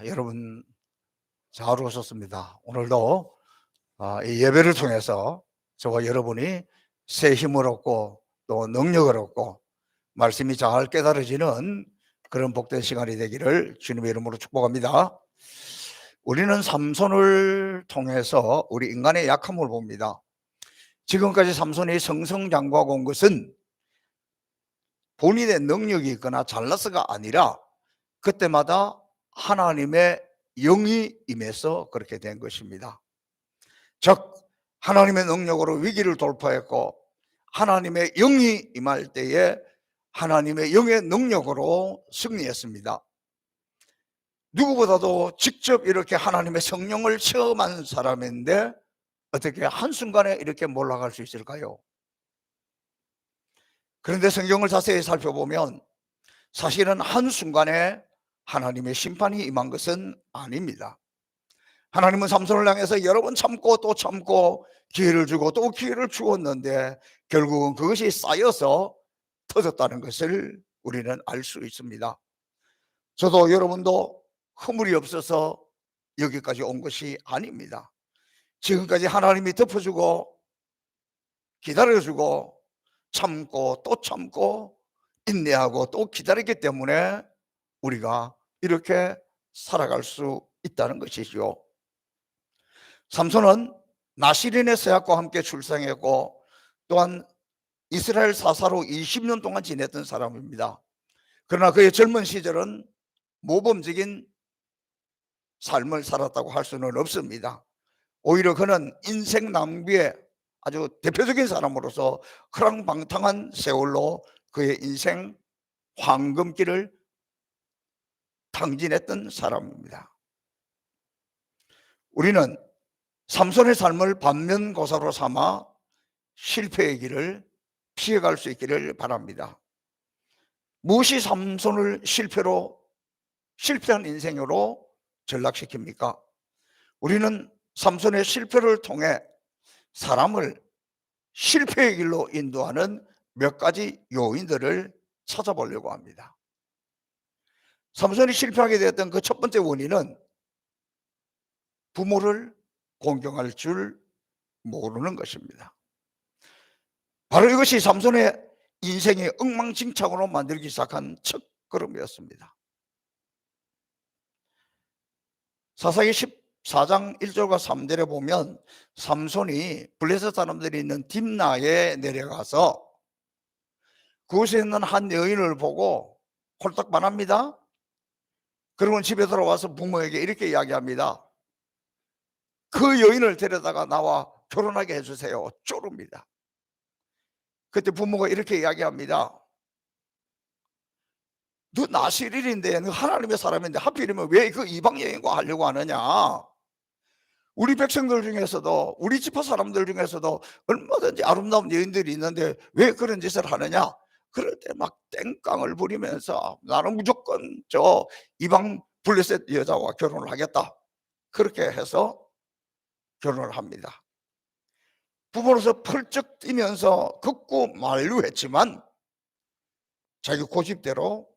여러분 잘 오셨습니다. 오늘도 이 예배를 통해서 저와 여러분이 새 힘을 얻고 또 능력을 얻고 말씀이 잘 깨달아지는 그런 복된 시간이 되기를 주님의 이름으로 축복합니다. 우리는 삼손을 통해서 우리 인간의 약함을 봅니다. 지금까지 삼손이 승승장구하고 온 것은 본인의 능력이 있거나 잘나서가 아니라 그때마다 하나님의 영이 임해서 그렇게 된 것입니다. 즉 하나님의 능력으로 위기를 돌파했고 하나님의 영이 임할 때에 하나님의 영의 능력으로 승리했습니다. 누구보다도 직접 이렇게 하나님의 성령을 체험한 사람인데 어떻게 한순간에 이렇게 몰락할 수 있을까요? 그런데 성경을 자세히 살펴보면 사실은 한순간에 하나님의 심판이 임한 것은 아닙니다. 하나님은 삼손을 향해서 여러 번 참고 또 참고 기회를 주고 또 기회를 주었는데 결국은 그것이 쌓여서 터졌다는 것을 우리는 알 수 있습니다. 저도 여러분도 허물이 없어서 여기까지 온 것이 아닙니다. 지금까지 하나님이 덮어주고 기다려주고 참고 또 참고 인내하고 또 기다리기 때문에 우리가 이렇게 살아갈 수 있다는 것이죠. 삼손은 나시린의 세학과 함께 출생했고 또한 이스라엘 사사로 20년 동안 지냈던 사람입니다. 그러나 그의 젊은 시절은 모범적인 삶을 살았다고 할 수는 없습니다. 오히려 그는 인생 낭비의 아주 대표적인 사람으로서 허랑방탕한 세월로 그의 인생 황금길을 탕진했던 사람입니다. 우리는 삼손의 삶을 반면교사로 삼아 실패의 길을 피해갈 수 있기를 바랍니다. 무엇이 삼손을 실패한 인생으로 전락시킵니까? 우리는 삼손의 실패를 통해 사람을 실패의 길로 인도하는 몇 가지 요인들을 찾아보려고 합니다. 삼손이 실패하게 되었던 그 첫 번째 원인은 부모를 공경할 줄 모르는 것입니다. 바로 이것이 삼손의 인생의 엉망진창으로 만들기 시작한 첫 걸음이었습니다. 사사기 14장 1절과 3절에 보면 삼손이 블레셋 사람들이 있는 딥나에 내려가서 그곳에 있는 한 여인을 보고 홀딱 반합니다. 그러면 집에 돌아와서 부모에게 이렇게 이야기합니다. 그 여인을 데려다가 나와 결혼하게 해주세요. 쪼릅니다. 그때 부모가 이렇게 이야기합니다. 너 나시릴인데 너 하나님의 사람인데 하필이면 왜 그 이방 여인과 하려고 하느냐? 우리 백성들 중에서도 우리 지파 사람들 중에서도 얼마든지 아름다운 여인들이 있는데 왜 그런 짓을 하느냐? 그럴 때 막 땡깡을 부리면서 나는 무조건 저 이방 블레셋 여자와 결혼을 하겠다. 그렇게 해서 결혼을 합니다. 부모로서 펄쩍 뛰면서 극구 만류했지만 자기 고집대로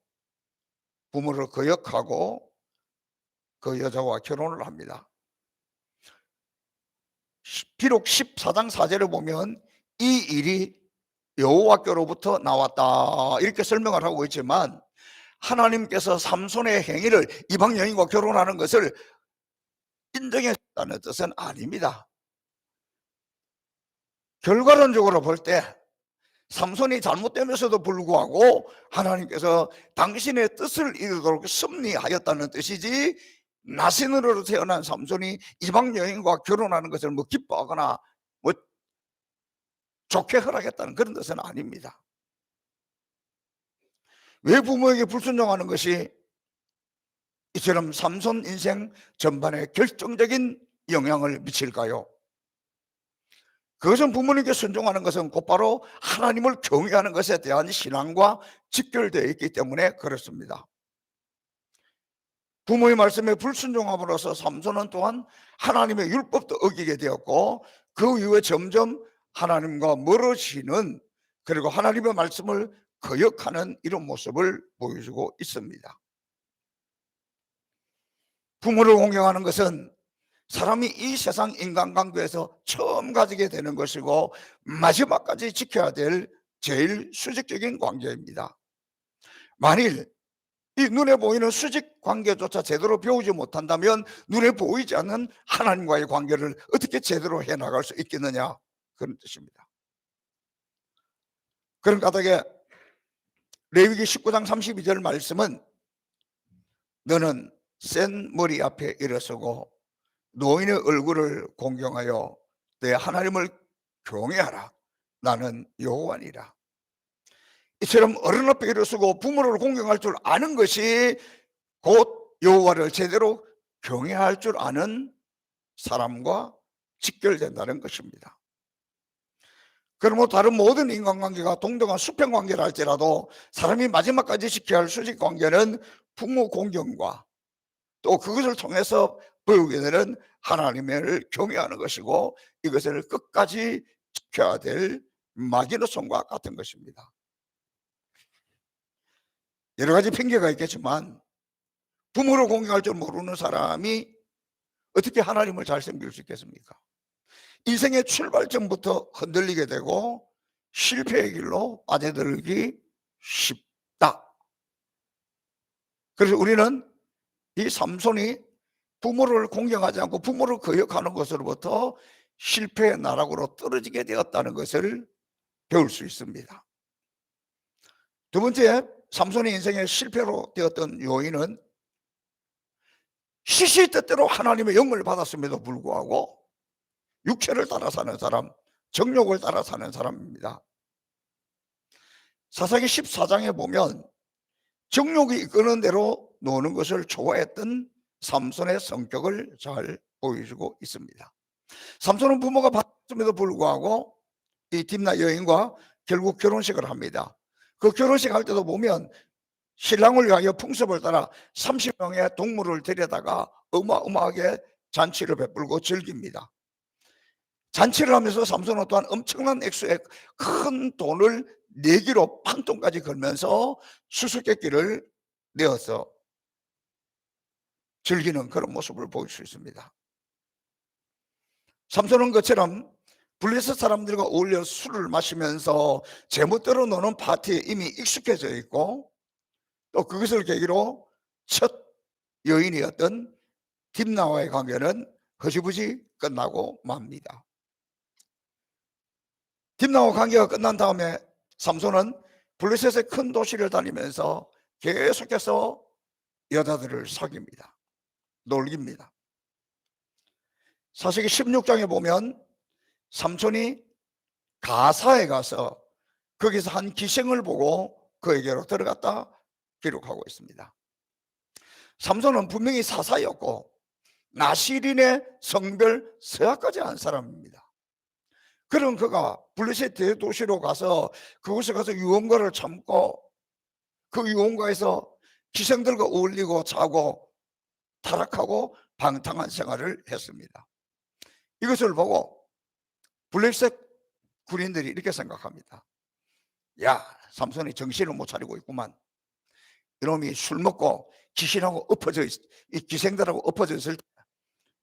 부모를 거역하고 그 여자와 결혼을 합니다. 비록 14장 4절에 보면 이 일이 여호와께로부터 나왔다 이렇게 설명을 하고 있지만 하나님께서 삼손의 행위를 이방 여인과 결혼하는 것을 인정했다는 뜻은 아닙니다. 결과론적으로 볼 때 삼손이 잘못되면서도 불구하고 하나님께서 당신의 뜻을 이루도록 섭리하였다는 뜻이지 나신으로 태어난 삼손이 이방 여인과 결혼하는 것을 뭐 기뻐하거나 뭐 좋게 허락했다는 그런 뜻은 아닙니다. 왜 부모에게 불순종하는 것이 이처럼 삼손 인생 전반에 결정적인 영향을 미칠까요? 그것은 부모님께 순종하는 것은 곧바로 하나님을 경외하는 것에 대한 신앙과 직결되어 있기 때문에 그렇습니다. 부모의 말씀에 불순종함으로써 삼손은 또한 하나님의 율법도 어기게 되었고 그 이후에 점점 하나님과 멀어지는 그리고 하나님의 말씀을 거역하는 이런 모습을 보여주고 있습니다. 부모를 공경하는 것은 사람이 이 세상 인간관계에서 처음 가지게 되는 것이고 마지막까지 지켜야 될 제일 수직적인 관계입니다. 만일 이 눈에 보이는 수직 관계조차 제대로 배우지 못한다면 눈에 보이지 않는 하나님과의 관계를 어떻게 제대로 해나갈 수 있겠느냐, 그런 뜻입니다. 그런 까닭에 레위기 19장 32절 말씀은 너는 센 머리 앞에 일어서고 노인의 얼굴을 공경하여 내 하나님을 경외하라. 나는 여호와니라. 이처럼 어른 앞에 일어서고 부모를 공경할 줄 아는 것이 곧 여호와를 제대로 경외할 줄 아는 사람과 직결된다는 것입니다. 그러므로 다른 모든 인간관계가 동등한 수평관계라 할지라도 사람이 마지막까지 지켜야 할 수직관계는 부모 공경과 또 그것을 통해서 배우게 되는 하나님을 경외하는 것이고 이것을 끝까지 지켜야 될 마귀노선과 같은 것입니다. 여러 가지 핑계가 있겠지만 부모를 공경할 줄 모르는 사람이 어떻게 하나님을 잘 섬길 수 있겠습니까? 인생의 출발점부터 흔들리게 되고 실패의 길로 빠져들기 쉽다. 그래서 우리는 이 삼손이 부모를 공경하지 않고 부모를 거역하는 것으로부터 실패의 나락으로 떨어지게 되었다는 것을 배울 수 있습니다. 두 번째, 삼손의 인생의 실패로 되었던 요인은 시시때때로 하나님의 영을 받았음에도 불구하고 육체를 따라 사는 사람, 정욕을 따라 사는 사람입니다. 사사기 14장에 보면 정욕이 이끄는 대로 노는 것을 좋아했던 삼손의 성격을 잘 보여주고 있습니다. 삼손은 부모가 받았음에도 불구하고 이 딥나 여인과 결국 결혼식을 합니다. 그 결혼식 할 때도 보면 신랑을 위하여 풍습을 따라 30명의 동물을 데려다가 어마어마하게 잔치를 베풀고 즐깁니다. 잔치를 하면서 삼손은 또한 엄청난 액수의 큰 돈을 내기로 판돈까지 걸면서 수수께끼를 내어서 즐기는 그런 모습을 보일 수 있습니다. 삼손은 그처럼 블레셋 사람들과 어울려 술을 마시면서 제멋대로 노는 파티에 이미 익숙해져 있고 또 그것을 계기로 첫 여인이었던 딥나와의 관계는 허지부지 끝나고 맙니다. 딥나와 관계가 끝난 다음에 삼손은 블레셋의 큰 도시를 다니면서 계속해서 여자들을 사귀입니다. 놀깁니다. 사사기 16장에 보면 삼손이 가사에 가서 거기서 한 기생을 보고 그에게로 들어갔다 기록하고 있습니다. 삼손은 분명히 사사였고 나시린의 성별 서약까지 한 사람입니다. 그런 그가 블레셋 대도시로 가서 그곳에 가서 유언가를 참고 그 유언가에서 기생들과 어울리고 자고 타락하고 방탕한 생활을 했습니다. 이것을 보고 블레셋 군인들이 이렇게 생각합니다. 야, 삼손이 정신을 못 차리고 있구만. 이놈이 술 먹고 귀신하고 엎어져 이 기생들하고 엎어져 있을 때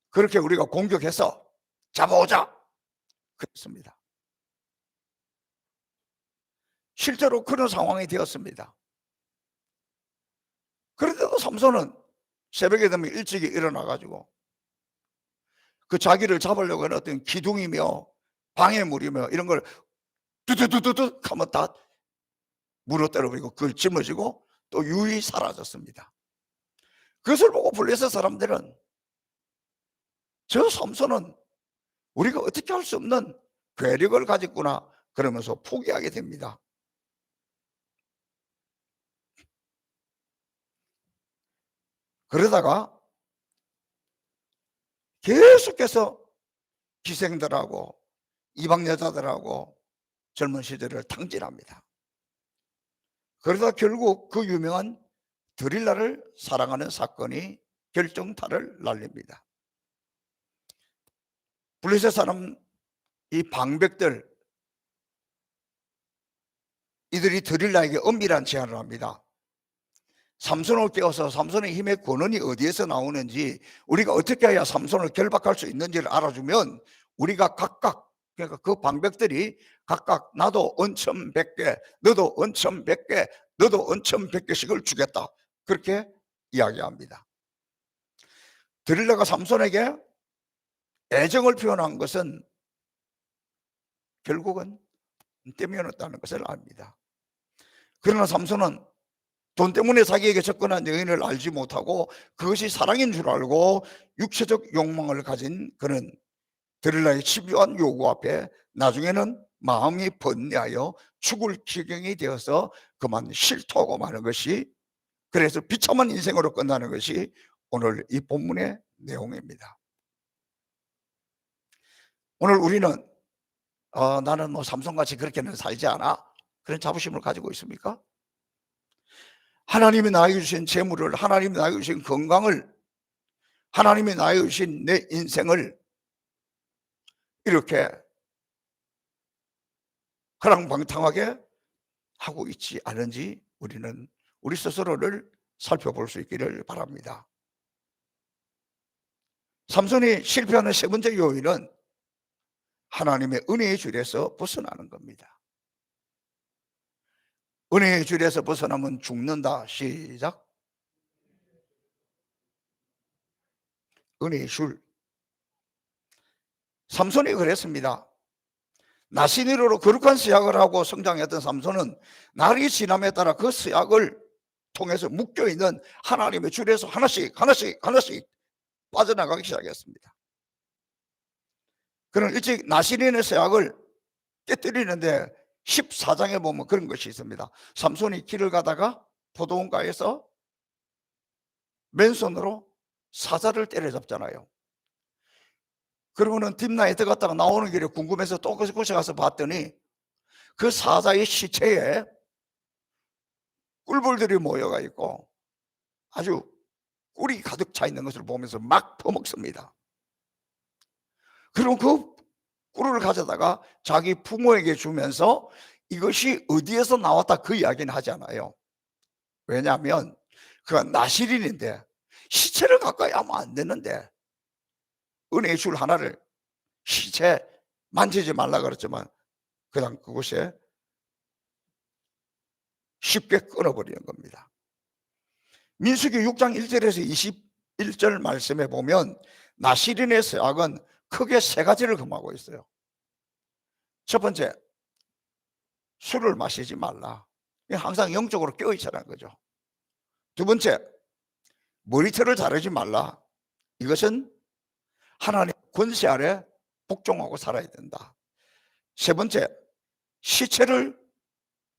그렇게 우리가 공격해서 잡아오자 그랬습니다. 실제로 그런 상황이 되었습니다. 그런데도 삼손은 새벽에 되면 일찍이 일어나가지고 그 자기를 잡으려고 하는 어떤 기둥이며 방해물이며 이런 걸 두두두두두 하면 다 물어때려버리고 그걸 짊어지고 또 유유히 사라졌습니다. 그것을 보고 블레셋 사람들은 저 삼손은 우리가 어떻게 할 수 없는 괴력을 가졌구나 그러면서 포기하게 됩니다. 그러다가 계속해서 기생들하고 이방 여자들하고 젊은 시절을 탕진합니다. 그러다 결국 그 유명한 드릴라를 사랑하는 사건이 결정타를 날립니다. 블레셋 사람 이 방백들 이들이 드릴라에게 은밀한 제안을 합니다. 삼손을 깨워서 삼손의 힘의 근원이 어디에서 나오는지, 우리가 어떻게 해야 삼손을 결박할 수 있는지를 알아주면 우리가 각각, 그러니까 그 방백들이 각각 나도 은천 100개, 너도 은천 100개, 너도 은천 100개씩을 주겠다, 그렇게 이야기합니다. 드릴라가 삼손에게 애정을 표현한 것은 결국은 때문이었다는 것을 압니다. 그러나 삼손은 돈 때문에 자기에게 접근한 여인을 알지 못하고 그것이 사랑인 줄 알고 육체적 욕망을 가진 그는 드릴라의 집요한 요구 앞에 나중에는 마음이 번뇌하여 죽을 지경이 되어서 그만 실토하고 마는 것이, 그래서 비참한 인생으로 끝나는 것이 오늘 이 본문의 내용입니다. 오늘 우리는 나는 뭐 삼손같이 그렇게는 살지 않아, 그런 자부심을 가지고 있습니까? 하나님이 나에게 주신 재물을, 하나님이 나에게 주신 건강을, 하나님이 나에게 주신 내 인생을 이렇게 허랑방탕하게 하고 있지 않은지 우리는 우리 스스로를 살펴볼 수 있기를 바랍니다. 삼손이 실패하는 세 번째 요인은 하나님의 은혜의 줄에서 벗어나는 겁니다. 은혜의 줄에서 벗어나면 죽는다. 시작. 은혜의 줄. 삼손이 그랬습니다. 나시니로 거룩한 수약을 하고 성장했던 삼손은 날이 지남에 따라 그 수약을 통해서 묶여있는 하나님의 줄에서 하나씩 빠져나가기 시작했습니다. 그는 일찍 나시린의 수약을 깨뜨리는데 14장에 보면 그런 것이 있습니다. 삼손이 길을 가다가 포도원가에서 맨손으로 사자를 때려잡잖아요. 그러고는 딥나에 들어갔다가 나오는 길에 궁금해서 또 그곳에 가서 봤더니 그 사자의 시체에 꿀벌들이 모여가 있고 아주 꿀이 가득 차 있는 것을 보면서 막 퍼먹습니다. 그리고 그 꿀을 가져다가 자기 부모에게 주면서 이것이 어디에서 나왔다 그 이야기는 하지 않아요. 왜냐하면 그가 나시린인데 시체를 가까이 하면 안 되는데, 은혜의 줄 하나를 시체 만지지 말라 그랬지만 그냥 그곳에 쉽게 끊어버리는 겁니다. 민수기 6장 1절에서 21절 말씀에 보면 나시린의 서약은 크게 세 가지를 금하고 있어요. 첫 번째, 술을 마시지 말라. 항상 영적으로 깨어있으라는 거죠. 두 번째, 머리털을 자르지 말라. 이것은 하나님의 권세 아래 복종하고 살아야 된다. 세 번째, 시체를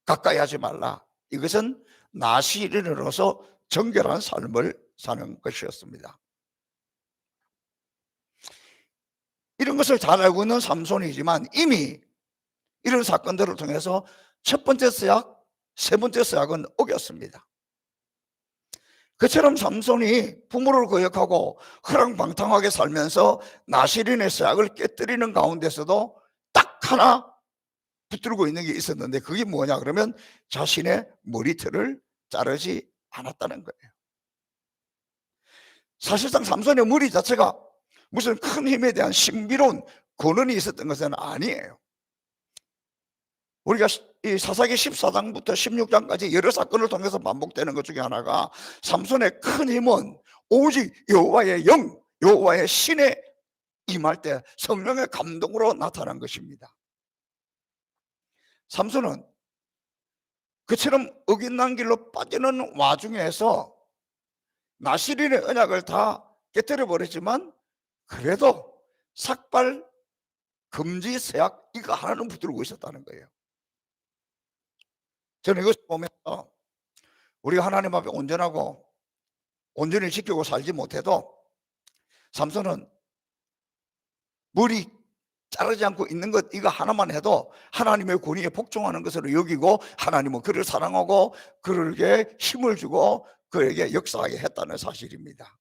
가까이 하지 말라. 이것은 나시린으로서 정결한 삶을 사는 것이었습니다. 이런 것을 잘 알고 있는 삼손이지만 이미 이런 사건들을 통해서 첫 번째 서약, 세 번째 서약은 어겼습니다. 그처럼 삼손이 부모를 거역하고 허랑방탕하게 살면서 나시린의 서약을 깨뜨리는 가운데서도 딱 하나 붙들고 있는 게 있었는데 그게 뭐냐 그러면 자신의 머리털을 자르지 않았다는 거예요. 사실상 삼손의 머리 자체가 무슨 큰 힘에 대한 신비로운 근원이 있었던 것은 아니에요. 우리가 이 사사기 14장부터 16장까지 여러 사건을 통해서 반복되는 것 중에 하나가 삼손의 큰 힘은 오직 여호와의 영, 여호와의 신에 임할 때 성령의 감동으로 나타난 것입니다. 삼손은 그처럼 어긋난 길로 빠지는 와중에서 나시린의 언약을 다 깨뜨려 버렸지만 그래도 삭발 금지 서약 이거 하나는 붙들고 있었다는 거예요. 저는 이것을 보면서 우리가 하나님 앞에 온전하고 온전히 지키고 살지 못해도 삼손은 머리 자르지 않고 있는 것 이거 하나만 해도 하나님의 권위에 복종하는 것으로 여기고 하나님은 그를 사랑하고 그에게 힘을 주고 그에게 역사하게 했다는 사실입니다.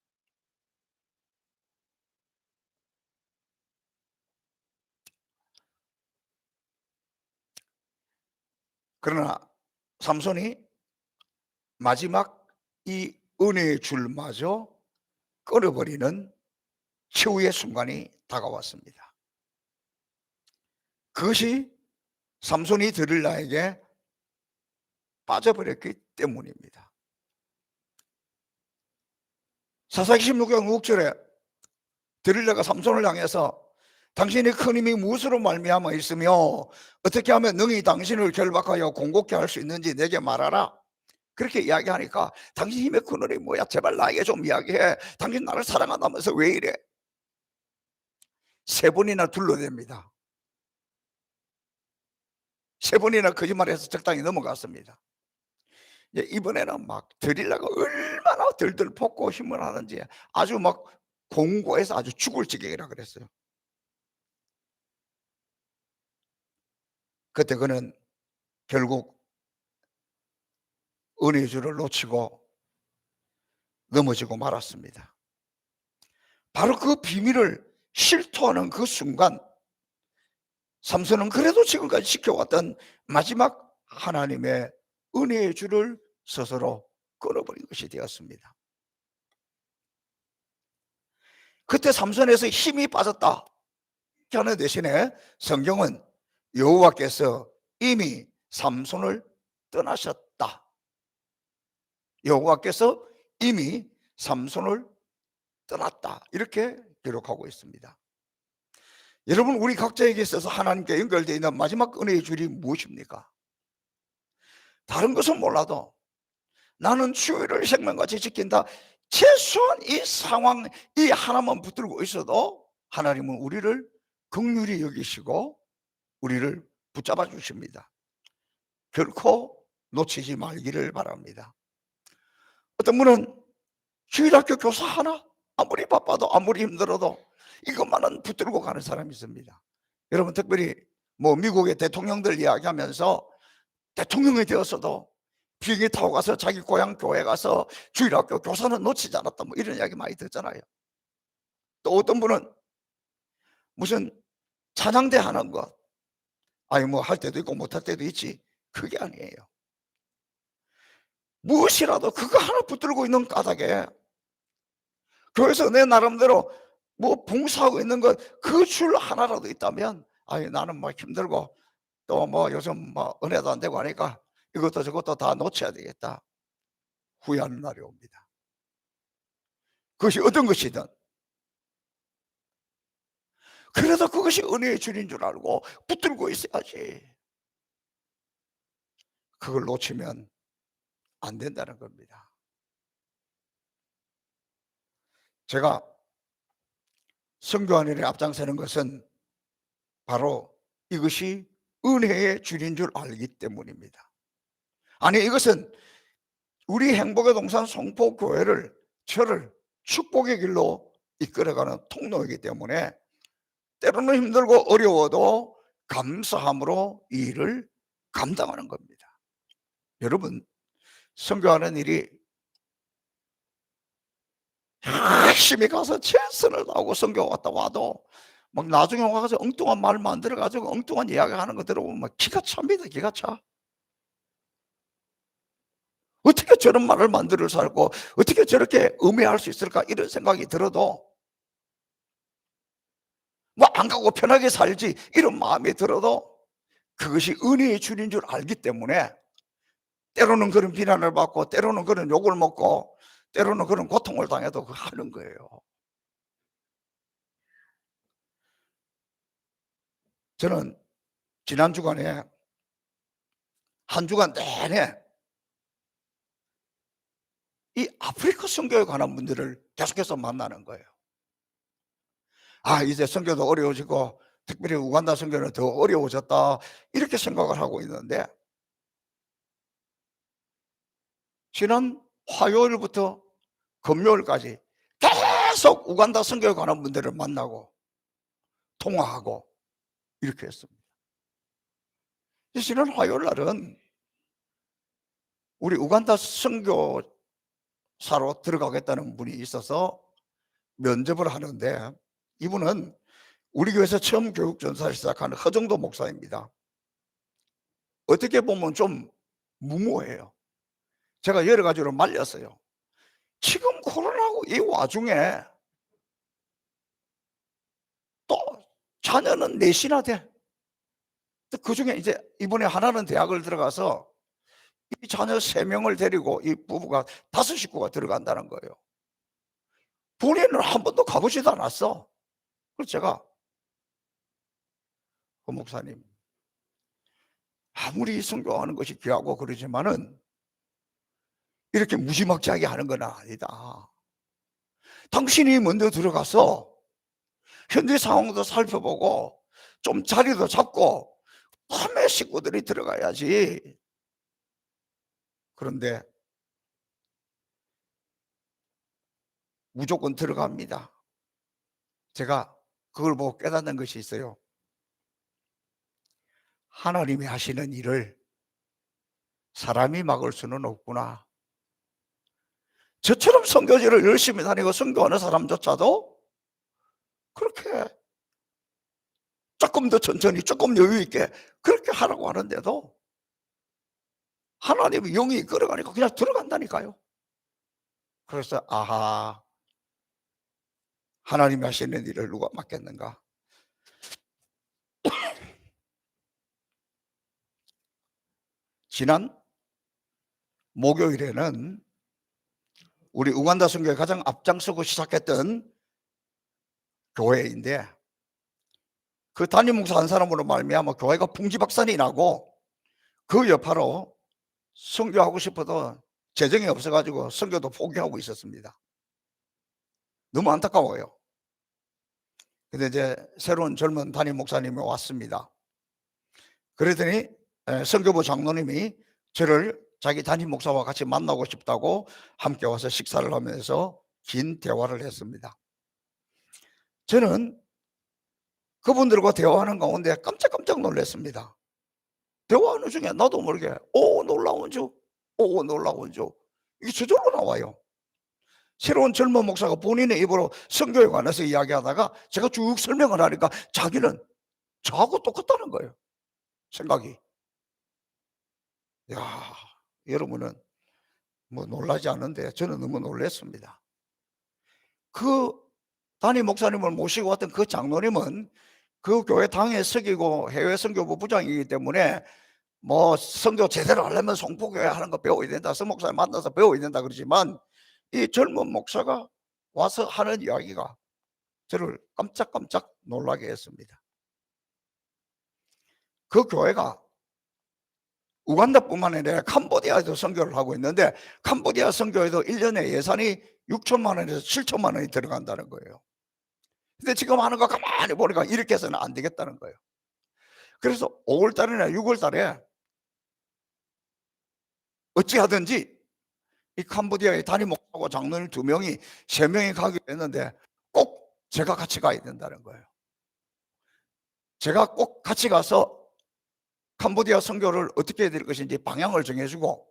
그러나 삼손이 마지막 이 은혜의 줄마저 끊어버리는 최후의 순간이 다가왔습니다. 그것이 삼손이 드릴라에게 빠져버렸기 때문입니다. 사사기 16장 6절에 드릴라가 삼손을 향해서 당신의 큰 힘이 무엇으로 말미암아 있으며 어떻게 하면 능히 당신을 결박하여 공곡케 할 수 있는지 내게 말하라. 그렇게 이야기하니까 당신 힘의 근원이 뭐야? 제발 나에게 좀 이야기해. 당신 나를 사랑한다면서 왜 이래? 3번이나 둘러댑니다. 3번이나 거짓말해서 적당히 넘어갔습니다. 이번에는 막 드릴라가 얼마나 들들 볶고 힘을 하는지 아주 막 공고해서 아주 죽을 지경이라 그랬어요. 그때 그는 결국 은혜의 줄을 놓치고 넘어지고 말았습니다. 바로 그 비밀을 실토하는 그 순간 삼손은 그래도 지금까지 지켜왔던 마지막 하나님의 은혜의 줄을 스스로 끊어버린 것이 되었습니다. 그때 삼손에서 힘이 빠졌다 하는 대신에 성경은 여호와께서 이미 삼손을 떠나셨다. 여호와께서 이미 삼손을 떠났다. 이렇게 기록하고 있습니다. 여러분, 우리 각자에게 있어서 하나님께 연결되어 있는 마지막 은혜의 줄이 무엇입니까? 다른 것은 몰라도 나는 주의를 생명같이 지킨다. 최소한 이 상황, 이 하나만 붙들고 있어도 하나님은 우리를 긍휼히 여기시고 우리를 붙잡아 주십니다. 결코 놓치지 말기를 바랍니다. 어떤 분은 주일학교 교사 하나 아무리 바빠도 아무리 힘들어도 이것만은 붙들고 가는 사람이 있습니다. 여러분, 특별히 미국의 대통령들 이야기하면서 대통령이 되었어도 비행기 타고 가서 자기 고향 교회 가서 주일학교 교사는 놓치지 않았다, 이런 이야기 많이 듣잖아요. 또 어떤 분은 무슨 찬양대 하는 것, 할 때도 있고 못할 때도 있지, 그게 아니에요. 무엇이라도 그거 하나 붙들고 있는 까닭에 교회에서 내 나름대로 봉사하고 있는 것, 그 줄 하나라도 있다면 나는 힘들고 또 요즘 은혜도 안 되고 하니까 이것도 저것도 다 놓쳐야 되겠다, 후회하는 날이 옵니다. 그것이 어떤 것이든 그래도 그것이 은혜의 줄인 줄 알고 붙들고 있어야지. 그걸 놓치면 안 된다는 겁니다. 제가 선교하는 일에 앞장서는 것은 바로 이것이 은혜의 줄인 줄 알기 때문입니다. 이것은 우리 행복의 동산 송포교회를, 저를 축복의 길로 이끌어가는 통로이기 때문에 때로는 힘들고 어려워도 감사함으로 이 일을 감당하는 겁니다. 여러분, 선교하는 일이 열심히 가서 최선을 다하고 선교 왔다 와도 나중에 와서 엉뚱한 말 만들어가지고 엉뚱한 이야기하는 거 들어보면 기가 찹니다. 기가 차. 어떻게 저런 말을 만들어 살고 어떻게 저렇게 음해할 수 있을까, 이런 생각이 들어도 안 가고 편하게 살지, 이런 마음이 들어도 그것이 은혜의 줄인 줄 알기 때문에 때로는 그런 비난을 받고 때로는 그런 욕을 먹고 때로는 그런 고통을 당해도 그거 하는 거예요. 저는 지난 주간에 한 주간 내내 이 아프리카 선교에 관한 분들을 계속해서 만나는 거예요. 이제 선교도 어려워지고 특별히 우간다 선교는 더 어려워졌다, 이렇게 생각을 하고 있는데 지난 화요일부터 금요일까지 계속 우간다 선교에 관한 분들을 만나고 통화하고 이렇게 했습니다. 지난 화요일 날은 우리 우간다 선교사로 들어가겠다는 분이 있어서 면접을 하는데, 이분은 우리 교회에서 처음 교육전사를 시작하는 허정도 목사입니다. 어떻게 보면 좀 무모해요. 제가 여러 가지로 말렸어요. 지금 코로나고 이 와중에 또 자녀는 넷이나 돼. 그중에 이제 이번에 하나는 대학을 들어가서 이 자녀 3명을 데리고 이 부부가 5 식구가 들어간다는 거예요. 본인은 한 번도 가보지도 않았어. 그래서 제가 그 목사님, 아무리 선교하는 것이 귀하고 그러지만은 이렇게 무지막지하게 하는 건 아니다. 당신이 먼저 들어가서 현재 상황도 살펴보고 좀 자리도 잡고 다음에 식구들이 들어가야지. 그런데 무조건 들어갑니다. 제가 그걸 보고 깨닫는 것이 있어요. 하나님이 하시는 일을 사람이 막을 수는 없구나. 저처럼 선교지를 열심히 다니고 선교하는 사람조차도 그렇게 조금 더 천천히 조금 여유 있게 그렇게 하라고 하는데도 하나님의 영이 끌어가니까 그냥 들어간다니까요. 그래서 아하, 하나님이 하시는 일을 누가 맡겠는가. 지난 목요일에는 우리 우간다 선교에 가장 앞장서고 시작했던 교회인데, 그 담임 목사 한 사람으로 말미암아 교회가 풍지박산이 나고 그 여파로 선교하고 싶어도 재정이 없어가지고 선교도 포기하고 있었습니다. 너무 안타까워요. 근데 이제 새로운 젊은 담임 목사님이 왔습니다. 그러더니 선교부 장로님이 저를 자기 담임 목사와 같이 만나고 싶다고 함께 와서 식사를 하면서 긴 대화를 했습니다. 저는 그분들과 대화하는 가운데 깜짝깜짝 놀랐습니다. 대화하는 중에 나도 모르게 오 놀라운 주, 오 놀라운 주, 이게 저절로 나와요. 새로운 젊은 목사가 본인의 입으로 선교에 관해서 이야기하다가 제가 쭉 설명을 하니까 자기는 저하고 똑같다는 거예요. 생각이. 야, 여러분은 뭐 놀라지 않는데 저는 너무 놀랐습니다. 그 담임 목사님을 모시고 왔던 그 장로님은 그 교회 당에 석이고 해외 선교부 부장이기 때문에 뭐 선교 제대로 하려면 송포교회 하는 거 배워야 된다, 성목사님 만나서 배워야 된다 그러지만 이 젊은 목사가 와서 하는 이야기가 저를 깜짝깜짝 놀라게 했습니다. 그 교회가 우간다뿐만 아니라 캄보디아에도 선교를 하고 있는데 캄보디아 선교에도 1년에 예산이 6천만 원에서 7천만 원이 들어간다는 거예요. 근데 지금 하는 거 가만히 보니까 이렇게 해서는 안 되겠다는 거예요. 그래서 5월 달이나 6월 달에 어찌하든지 이 캄보디아의 담임 목사하고 장로님 2명이 3명이 가기로 했는데 꼭 제가 같이 가야 된다는 거예요. 제가 꼭 같이 가서 캄보디아 선교를 어떻게 해야 될 것인지 방향을 정해주고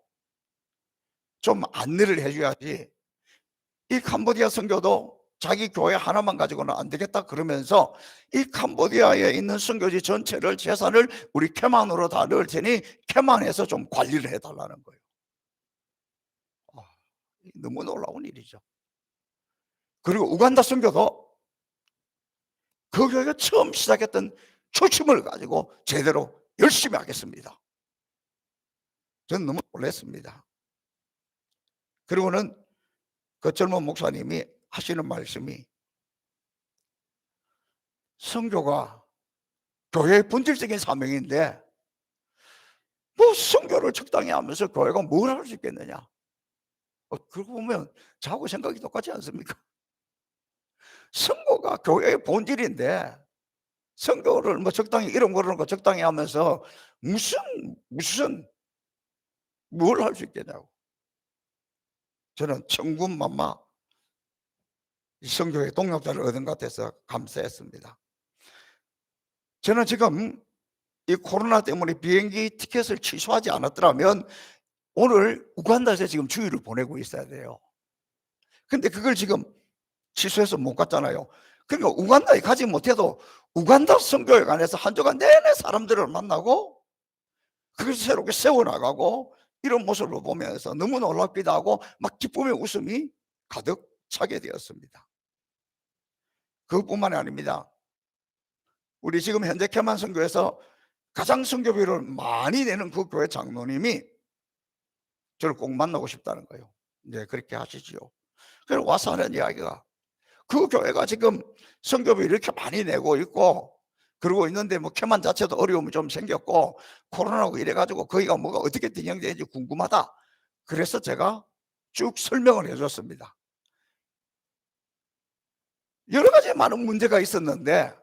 좀 안내를 해줘야지 이 캄보디아 선교도 자기 교회 하나만 가지고는 안 되겠다 그러면서 이 캄보디아에 있는 선교지 전체를 재산을 우리 캐만으로 다 넣을 테니 캐만에서 좀 관리를 해달라는 거예요. 너무 놀라운 일이죠. 그리고 우간다 선교도 그 교회가 처음 시작했던 초심을 가지고 제대로 열심히 하겠습니다. 저는 너무 놀랐습니다. 그리고는 그 젊은 목사님이 하시는 말씀이 선교가 교회의 본질적인 사명인데 뭐 선교를 적당히 하면서 교회가 뭘 할 수 있겠느냐. 그러고 보면 저하고 생각이 똑같지 않습니까? 선교가 교회의 본질인데 선교를 뭐 적당히 이름 거르는 거 적당히 하면서 무슨 뭘 할 수 있겠냐고. 저는 천군만마 선교의 동력자를 얻은 것 같아서 감사했습니다. 저는 지금 이 코로나 때문에 비행기 티켓을 취소하지 않았더라면 오늘 우간다에서 지금 주일을 보내고 있어야 돼요. 근데 그걸 지금 취소해서 못 갔잖아요. 그러니까 우간다에 가지 못해도 우간다 선교회 관해서 한 주간 내내 사람들을 만나고 그것을 새롭게 세워나가고 이런 모습을 보면서 너무 놀랍기도 하고 막 기쁨의 웃음이 가득 차게 되었습니다. 그것뿐만이 아닙니다. 우리 지금 현재 개만 선교에서 가장 선교비를 많이 내는 그 교회 장로님이 저를 꼭 만나고 싶다는 거예요. 네, 그렇게 하시지요. 그래서 와서 하는 이야기가, 그 교회가 지금 선교비 이렇게 많이 내고 있고 그러고 있는데 뭐 개만 자체도 어려움이 좀 생겼고 코로나고 이래가지고 거기가 뭐가 어떻게 진행되는지 궁금하다. 그래서 제가 쭉 설명을 해줬습니다. 여러 가지 많은 문제가 있었는데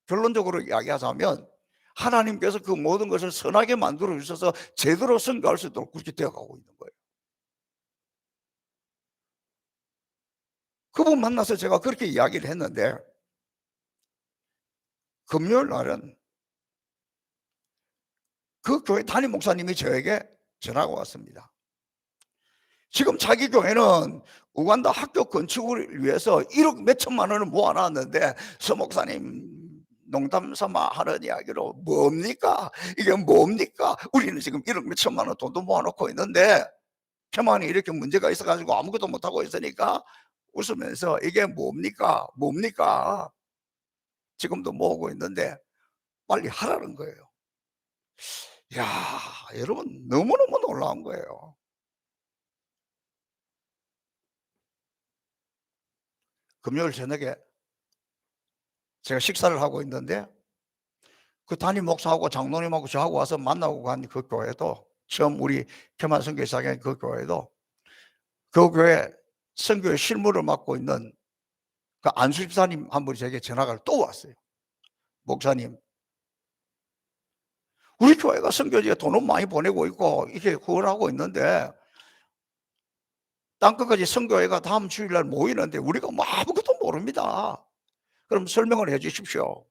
결론적으로 이야기하자면 하나님께서 그 모든 것을 선하게 만들어 주셔서 제대로 선교할 수 있도록 그렇게 되어가고 있는 거예요. 그분 만나서 제가 그렇게 이야기를 했는데 금요일 날은 그 교회 담임 목사님이 저에게 전화가 왔습니다. 지금 자기 교회는 우간다 학교 건축을 위해서 1억 몇천만 원을 모아놨는데 서 목사님 농담 삼아 하는 이야기로 뭡니까? 이게 뭡니까? 우리는 지금 1억 몇천만 원 돈도 모아놓고 있는데 개만이 이렇게 문제가 있어가지고 아무것도 못하고 있으니까 웃으면서 이게 뭡니까? 뭡니까? 지금도 모으고 있는데 빨리 하라는 거예요. 야, 여러분 너무너무 놀라운 거예요. 금요일 저녁에 제가 식사를 하고 있는데 그 담임 목사하고 장로님하고 저하고 와서 만나고 간 그 교회도, 처음 우리 개만 선교 시작한 그 교회도, 그 교회 선교의 실무를 맡고 있는 그 안수 집사님 한 분이 제게 전화가 또 왔어요. 목사님, 우리 교회가 선교지에 돈은 많이 보내고 있고 이렇게 후원하고 있는데 땅끝까지 선교회가 다음 주일날 모이는데 우리가 뭐 아무것도 모릅니다. 그럼 설명을 해 주십시오.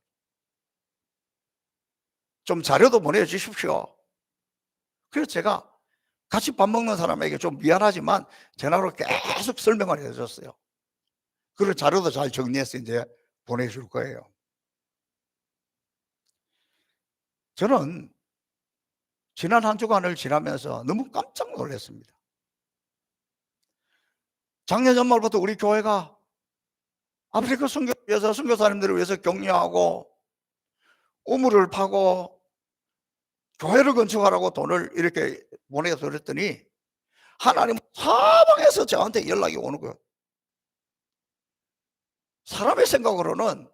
좀 자료도 보내주십시오. 그래서 제가 같이 밥 먹는 사람에게 좀 미안하지만 전화로 계속 설명을 해줬어요. 그리고 자료도 잘 정리해서 이제 보내줄 거예요. 저는 지난 한 주간을 지나면서 너무 깜짝 놀랐습니다. 작년 연말부터 우리 교회가 아프리카 선교를 위해서 선교사님들을 위해서 격려하고 우물을 파고 교회를 건축하라고 돈을 이렇게 보내드렸더니 하나님 사방에서 저한테 연락이 오는 거예요. 사람의 생각으로는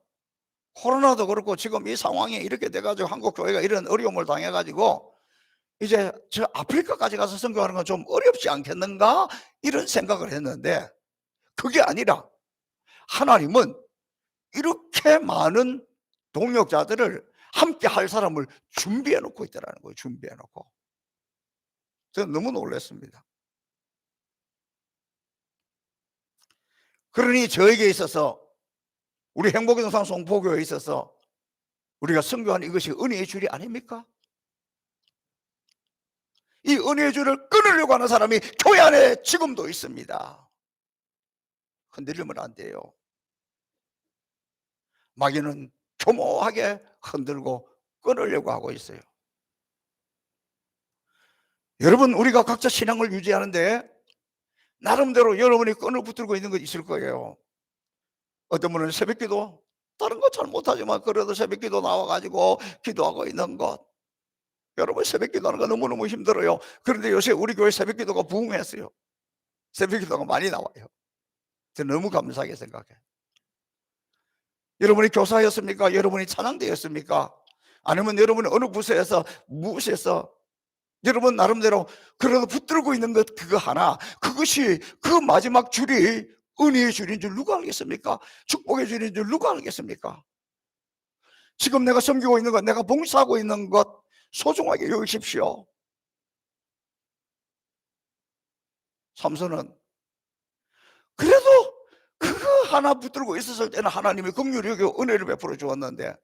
코로나도 그렇고 지금 이 상황이 이렇게 돼가지고 한국 교회가 이런 어려움을 당해가지고 이제 저 아프리카까지 가서 선교하는 건 좀 어렵지 않겠는가 이런 생각을 했는데 그게 아니라 하나님은 이렇게 많은 동역자들을 함께 할 사람을 준비해 놓고 있다는 거예요. 준비해 놓고. 저는 너무 놀랐습니다. 그러니 저에게 있어서, 우리 행복영상 송포교회에 있어서 우리가 선교하는 이것이 은혜의 줄이 아닙니까? 이 은혜의 줄을 끊으려고 하는 사람이 교회 안에 지금도 있습니다. 흔들리면 안 돼요. 마귀는 교모하게 흔들고 끊으려고 하고 있어요. 여러분, 우리가 각자 신앙을 유지하는데 나름대로 여러분이 끈을 붙들고 있는 것 있을 거예요. 어떤 분은 새벽기도, 다른 거 잘 못하지만 그래도 새벽기도 나와가지고 기도하고 있는 것. 여러분, 새벽기도하는 거 너무너무 힘들어요. 그런데 요새 우리 교회 새벽기도가 부흥했어요. 새벽기도가 많이 나와요. 저는 너무 감사하게 생각해요. 여러분이 교사였습니까? 여러분이 찬양대였습니까? 아니면 여러분이 어느 부서에서 무엇에서 여러분 나름대로 그래도 붙들고 있는 것 그거 하나, 그것이 그 마지막 줄이 은혜의 줄인 줄 누가 알겠습니까? 축복의 줄인 줄 누가 알겠습니까? 지금 내가 섬기고 있는 것, 내가 봉사하고 있는 것 소중하게 여기십시오. 삼손은 그래도 그거 하나 붙들고 있었을 때는 하나님이 긍휼히 여기고 은혜를 베풀어 주었는데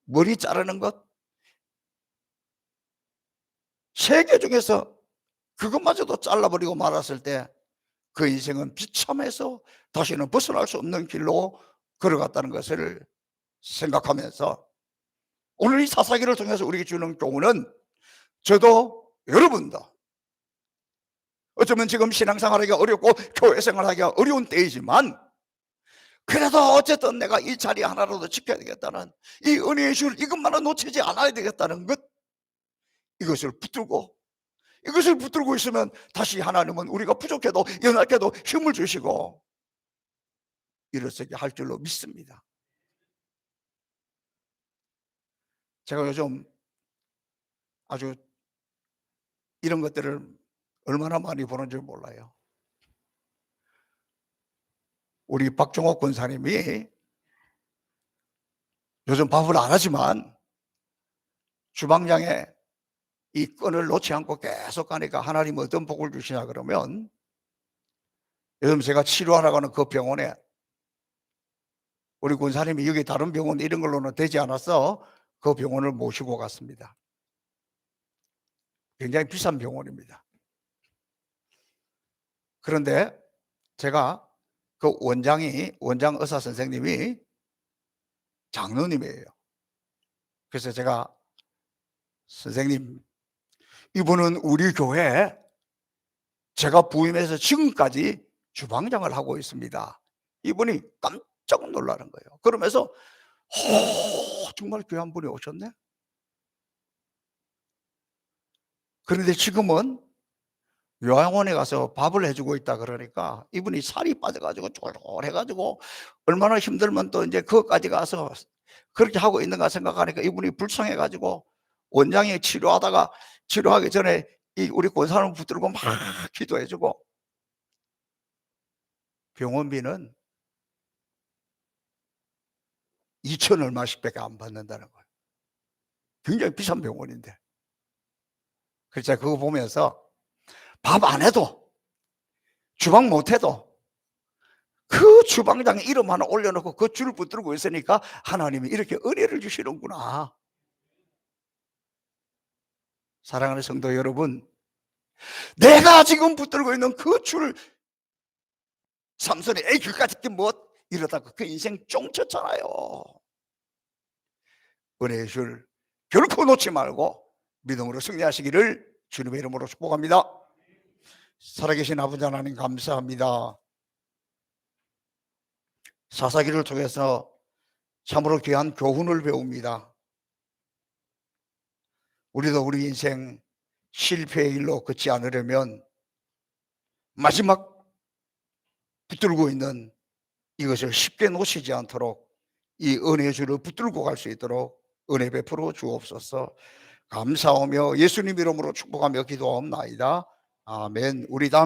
머리 자르는 것, 세계 중에서 그것마저도 잘라버리고 말았을 때 그 인생은 비참해서 다시는 벗어날 수 없는 길로 걸어갔다는 것을 생각하면서 오늘 이 사사기를 통해서 우리에게 주는 교훈은, 저도 여러분도 어쩌면 지금 신앙생활하기가 어렵고 교회 생활하기가 어려운 때이지만, 그래도 어쨌든 내가 이 자리 하나라도 지켜야 되겠다는 이 은혜의 줄, 이것만은 놓치지 않아야 되겠다는 것, 이것을 붙들고 있으면 다시 하나님은 우리가 부족해도 연약해도 힘을 주시고 일어서게 할 줄로 믿습니다. 제가 요즘 아주 이런 것들을 얼마나 많이 보는 줄 몰라요. 우리 박종옥 권사님이 요즘 밥을 안 하지만 주방장에 이 끈을 놓지 않고 계속 가니까 하나님 어떤 복을 주시냐 그러면, 요즘 제가 치료하러 가는 그 병원에 우리 권사님이 여기 다른 병원 이런 걸로는 되지 않아서 그 병원을 모시고 갔습니다. 굉장히 비싼 병원입니다. 그런데 제가 그 원장 의사 선생님이 장로님이에요. 그래서 제가, 선생님, 이분은 우리 교회 제가 부임해서 지금까지 주방장을 하고 있습니다. 이분이 깜짝 놀라는 거예요. 그러면서 정말 귀한 분이 오셨네. 그런데 지금은 요양원에 가서 밥을 해주고 있다 그러니까 이분이 살이 빠져가지고 쫄쫄해가지고 얼마나 힘들면 또 이제 그것까지 가서 그렇게 하고 있는가 생각하니까 이분이 불쌍해가지고, 원장이 치료하기 전에 이 우리 권사님 붙들고 막 기도해주고, 병원비는 2천 얼마씩 밖에 안 받는다는 거예요. 굉장히 비싼 병원인데. 그래서 제가 그거 보면서 밥 안 해도, 주방 못 해도 그 주방장에 이름 하나 올려놓고 그 줄을 붙들고 있으니까 하나님이 이렇게 은혜를 주시는구나. 사랑하는 성도 여러분, 내가 지금 붙들고 있는 그 줄, 삼손이 에이 그까짓 게 뭐 이러다가 그 인생 쫑쳤잖아요. 은혜의 줄 결코 놓지 말고 믿음으로 승리하시기를 주님의 이름으로 축복합니다. 살아계신 아버지 하나님 감사합니다. 사사기를 통해서 참으로 귀한 교훈을 배웁니다. 우리도 우리 인생 실패의 일로 걷지 않으려면 마지막 붙들고 있는 이것을 쉽게 놓치지 않도록 이 은혜의 줄을 붙들고 갈 수 있도록 은혜 베풀어 주옵소서. 감사하며 예수님 이름으로 축복하며 기도하옵나이다. 아멘. 우리 다음